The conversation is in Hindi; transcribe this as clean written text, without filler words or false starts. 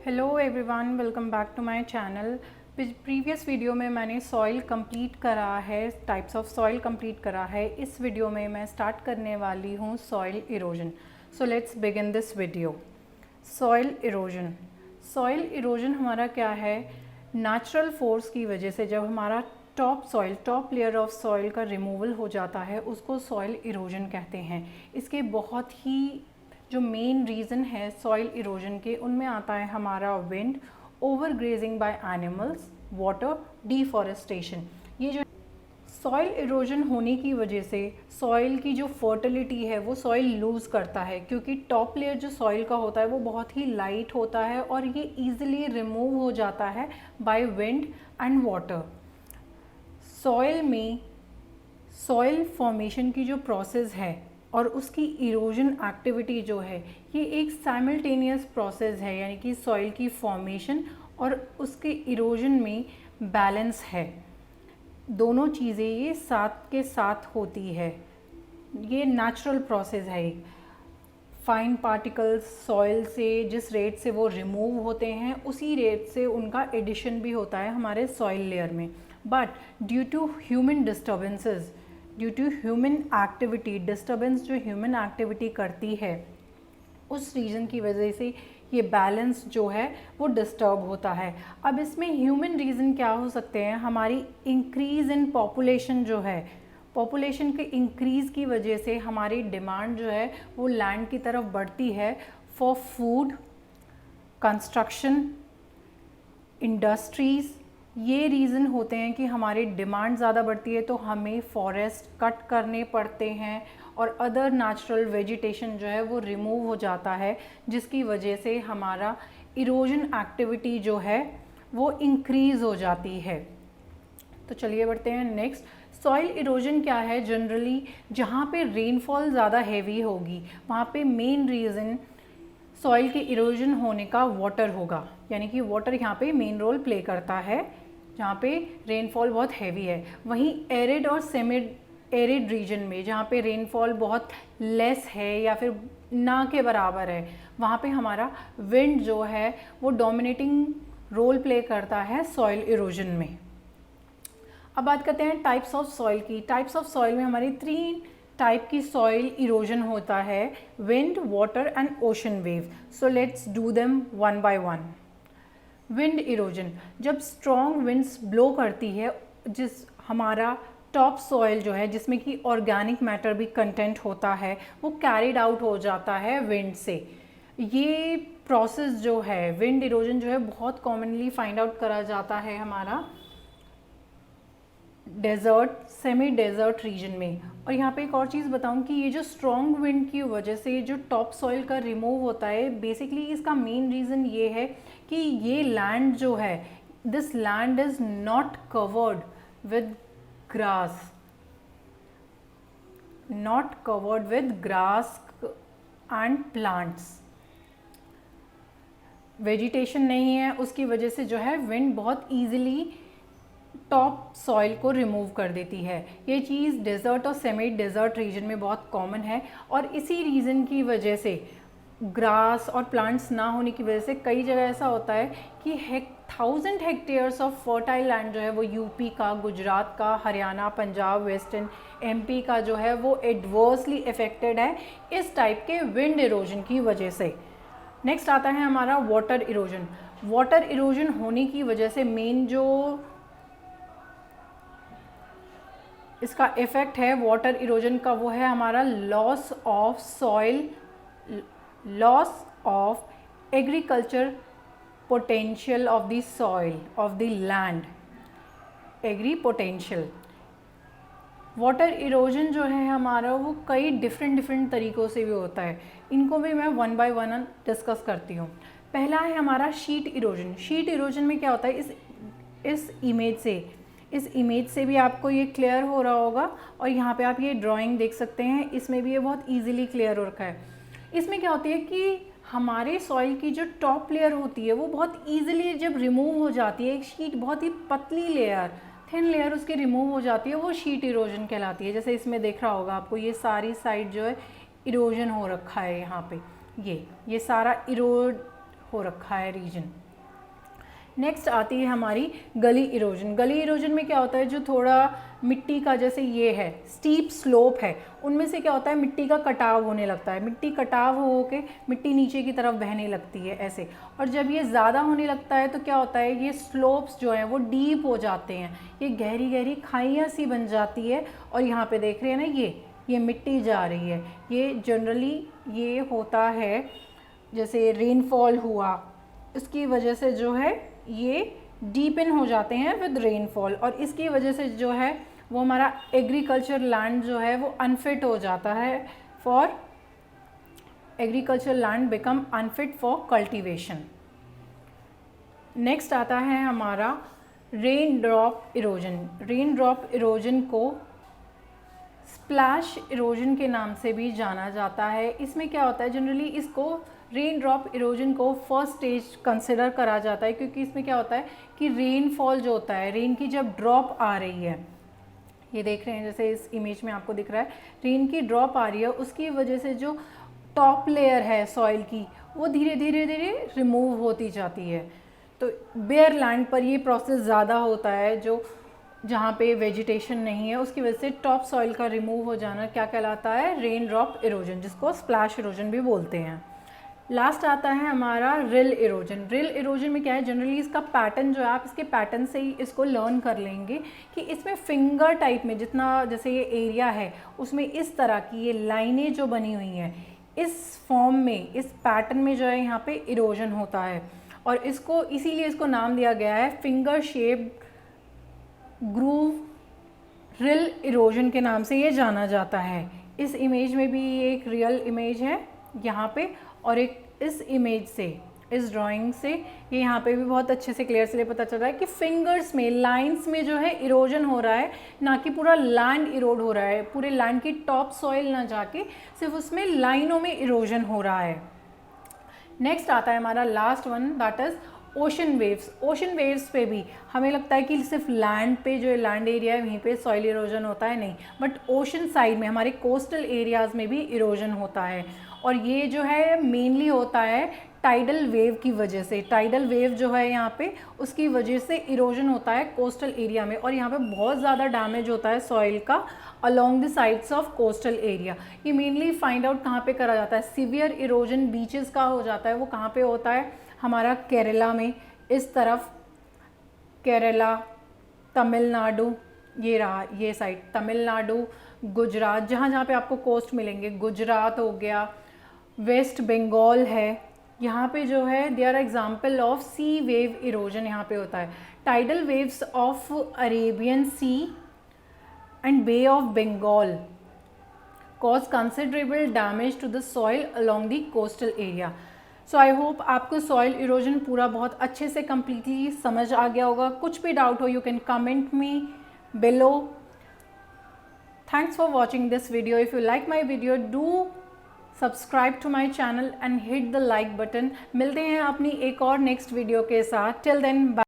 Hello everyone, welcome back to my channel. Previous video में मैंने सॉइल कंप्लीट करा है, टाइप्स ऑफ सॉइल कंप्लीट करा है। इस वीडियो में मैं स्टार्ट करने वाली हूँ soil erosion. So let's begin this video. Soil erosion. Soil erosion हमारा क्या है? नेचुरल फोर्स की वजह से जब हमारा टॉप लेयर ऑफ सॉइल का रिमूवल हो जाता है उसको सॉइल इरोजन कहते हैं। इसके बहुत ही जो मेन रीज़न है सॉइल इरोजन के, उनमें आता है हमारा wind, over grazing by animals, water, deforestation. ये जो सॉइल इरोजन होने की वजह से सॉइल की जो फर्टिलिटी है वो सॉइल लूज़ करता है, क्योंकि टॉप लेयर जो सॉइल का होता है वो बहुत ही लाइट होता है और ये ईजिली रिमूव हो जाता है by wind and water. Soil में सॉइल फॉर्मेशन की जो प्रोसेस है और उसकी इरोजन एक्टिविटी जो है, ये एक साइमल्टेनियस प्रोसेस है, यानी कि सॉइल की फॉर्मेशन और उसके इरोजन में बैलेंस है। दोनों चीज़ें ये साथ के साथ होती है। ये नेचुरल प्रोसेस है। फाइन पार्टिकल्स सॉइल से जिस रेट से वो रिमूव होते हैं उसी रेट से उनका एडिशन भी होता है हमारे सॉइल लेयर में। But due to human disturbances, due to human activity, disturbance जो ह्यूमन एक्टिविटी करती है उस रीज़न की वजह से ये बैलेंस जो है वो डिस्टर्ब होता है। अब इसमें ह्यूमन रीज़न क्या हो सकते हैं? हमारी इंक्रीज़ इन पॉपुलेशन जो है, पॉपुलेशन के इंक्रीज़ की वजह से हमारी डिमांड जो है वो लैंड की तरफ बढ़ती है फॉर फूड, कंस्ट्रक्शन, इंडस्ट्रीज़। ये रीज़न होते हैं कि हमारी डिमांड ज़्यादा बढ़ती है तो हमें फॉरेस्ट कट करने पड़ते हैं और अदर नेचुरल वेजिटेशन जो है वो रिमूव हो जाता है, जिसकी वजह से हमारा इरोजन एक्टिविटी जो है वो इंक्रीज़ हो जाती है। तो चलिए बढ़ते हैं नेक्स्ट। सॉइल इरोजन क्या है? जनरली जहाँ पे रेनफॉल ज़्यादा हैवी होगी वहाँ पे मेन रीज़न सॉइल के इरोजन होने का वाटर होगा, यानी कि वाटर यहाँ पे मेन रोल प्ले करता है जहाँ पे रेनफॉल बहुत हैवी है। वहीं एरिड और सेमी एरिड रीजन में जहाँ पे रेनफॉल बहुत लेस है या फिर ना के बराबर है, वहाँ पे हमारा विंड जो है वो डोमिनेटिंग रोल प्ले करता है सॉइल इरोजन में। अब बात करते हैं टाइप्स ऑफ सॉइल की। टाइप्स ऑफ सॉइल में हमारी 3 टाइप की सॉइल इरोजन होता है: wind, water and ocean wave. So let's do them one by one. Wind erosion, जब स्ट्रॉन्ग विंड्स ब्लो करती है, जिस हमारा टॉप सॉइल जो है जिसमें कि ऑर्गेनिक मैटर भी कंटेंट होता है वो कैरिड आउट हो जाता है विंड से। ये प्रोसेस जो है विंड इरोजन जो है बहुत कॉमनली फाइंड आउट करा जाता है हमारा डेजर्ट, सेमी डेजर्ट रीजन में। और यहाँ पे एक और चीज़ बताऊँ कि ये जो स्ट्रॉन्ग विंड की वजह से जो टॉप सॉइल का रिमूव होता है, बेसिकली इसका मेन रीज़न ये है कि ये लैंड जो है, this land is not covered with grass, not covered with grass and plants. Vegetation नहीं है, उसकी वजह से जो है विंड बहुत ईजिली टॉप सॉइल को रिमूव कर देती है। ये चीज़ डेजर्ट और सेमी डेजर्ट रीजन में बहुत कॉमन है और इसी रीज़न की वजह से ग्रास और प्लांट्स ना होने की वजह से कई जगह ऐसा होता है कि 1000 हेक्टेयर्स ऑफ फर्टाइल लैंड जो है वो यूपी का, गुजरात का, हरियाणा, पंजाब, वेस्टर्न एमपी का जो है वो एडवर्सली अफेक्टेड है इस टाइप के विंड इरोजन की वजह से। नेक्स्ट आता है हमारा वाटर इरोजन। वाटर इरोजन होने की वजह से मेन जो इसका इफ़ेक्ट है वाटर इरोजन का वो है हमारा loss of soil, loss of agriculture potential of the soil, of the land, agri potential. Water erosion जो है हमारा वो कई डिफरेंट तरीक़ों से भी होता है, इनको भी मैं वन बाय वन डिस्कस करती हूँ। पहला है हमारा शीट इरोजन। शीट इरोजन में क्या होता है, इस इमेज से भी आपको ये क्लियर हो रहा होगा और यहाँ पे आप ये ड्राइंग देख सकते हैं, इसमें भी ये बहुत इजीली क्लियर हो रखा है। इसमें क्या होती है कि हमारे सॉइल की जो टॉप लेयर होती है वो बहुत इजीली जब रिमूव हो जाती है, एक शीट बहुत ही पतली लेयर, थिन लेयर उसकी रिमूव हो जाती है, वो शीट इरोजन कहलाती है। जैसे इसमें देख रहा होगा आपको, ये सारी साइड जो है इरोजन हो रखा है, यहाँ पे ये सारा इरोड हो रखा है रीजन। नेक्स्ट आती है हमारी गली इरोजन। गली इरोजन में क्या होता है, जो थोड़ा मिट्टी का, जैसे ये है स्टीप स्लोप है, उनमें से क्या होता है मिट्टी का कटाव होने लगता है, मिट्टी कटाव हो के मिट्टी नीचे की तरफ बहने लगती है ऐसे। और जब ये ज़्यादा होने लगता है तो क्या होता है, ये स्लोप्स जो हैं वो डीप हो जाते हैं, ये गहरी गहरी खाइयाँ सी बन जाती है। और यहाँ पे देख रहे हैं ना, ये मिट्टी जा रही है। ये जनरली ये होता है जैसे रेनफॉल हुआ, उसकी वजह से जो है ये डीपन हो जाते हैं विद रेनफॉल, और इसकी वजह से जो है वो हमारा एग्रीकल्चर लैंड जो है वो अनफिट हो जाता है for agriculture land become unfit for cultivation. Next आता है हमारा rain drop erosion. Rain drop erosion को स्प्लैश इरोजन के नाम से भी जाना जाता है। इसमें क्या होता है, जनरली इसको रेन ड्रॉप इरोजन को फर्स्ट स्टेज कंसिडर करा जाता है, क्योंकि इसमें क्या होता है कि रेनफॉल जो होता है, रेन की जब ड्रॉप आ रही है, ये देख रहे हैं जैसे इस इमेज में आपको दिख रहा है, रेन की ड्रॉप आ रही है, उसकी वजह से जो टॉप लेयर है सॉइल की वो धीरे धीरे धीरे रिमूव होती जाती है। तो बेयर लैंड पर ये प्रोसेस ज़्यादा होता है, जो जहाँ पे वेजिटेशन नहीं है, उसकी वजह से टॉप सॉइल का रिमूव हो जाना क्या कहलाता है, रेन ड्रॉप इरोजन, जिसको स्प्लैश इरोजन भी बोलते हैं। लास्ट आता है हमारा रिल इरोजन। रिल इरोजन में क्या है, जनरली इसका पैटर्न जो है, आप इसके पैटर्न से ही इसको लर्न कर लेंगे कि इसमें फिंगर टाइप में जितना जैसे ये एरिया है उसमें इस तरह की ये लाइनें जो बनी हुई हैं, इस फॉर्म में, इस पैटर्न में जो है यहाँ पे इरोजन होता है, और इसको इसीलिए इसको नाम दिया गया है फिंगर शेप्ड ग्रूव रिल इरोजन के नाम से ये जाना जाता है। इस इमेज में भी एक रियल इमेज है यहाँ पे, और एक इस इमेज से, इस ड्राइंग से ये यहाँ पे भी बहुत अच्छे से क्लियर से पता चल रहा है कि फिंगर्स में, लाइंस में जो है इरोजन हो रहा है, ना कि पूरा लैंड इरोड हो रहा है, पूरे लैंड की टॉप सॉइल ना जाके सिर्फ उसमें लाइनों में इरोजन हो रहा है। नेक्स्ट आता है हमारा last one, that is ocean waves. Ocean waves पे भी हमें लगता है कि सिर्फ लैंड पे, जो लैंड एरिया है वहीं पे सॉइल इरोजन होता है, नहीं, बट ओशन साइड में, हमारे कोस्टल एरियाज़ में भी इरोजन होता है, और ये जो है मेनली होता है टाइडल वेव की वजह से। टाइडल वेव जो है यहाँ पे, उसकी वजह से इरोजन होता है कोस्टल एरिया में, और यहाँ पे बहुत ज़्यादा डैमेज होता है सॉइल का along the sides of coastal area. ये मेनली फाइंड आउट कहाँ पे करा जाता है, सीवियर इरोजन बीचेस का हो जाता है, वो कहाँ पे होता है, हमारा केरला में, इस तरफ केरला, तमिलनाडु, ये रहा ये साइड तमिलनाडु, गुजरात, जहाँ जहाँ पे आपको कोस्ट मिलेंगे, गुजरात हो गया, वेस्ट बंगाल है, यहाँ पे जो है they are example of sea wave erosion यहाँ पे होता है। Tidal waves of Arabian sea and bay of Bengal cause considerable damage to the soil along the coastal area. So I hope आपको सॉइल इरोजन पूरा बहुत अच्छे से कम्प्लीटली समझ आ गया होगा। कुछ भी डाउट हो, you can comment me below. Thanks for watching this video. If you like my video, do subscribe to my channel and hit the like button. मिलते हैं अपनी एक और नेक्स्ट वीडियो के साथ. Till then, bye.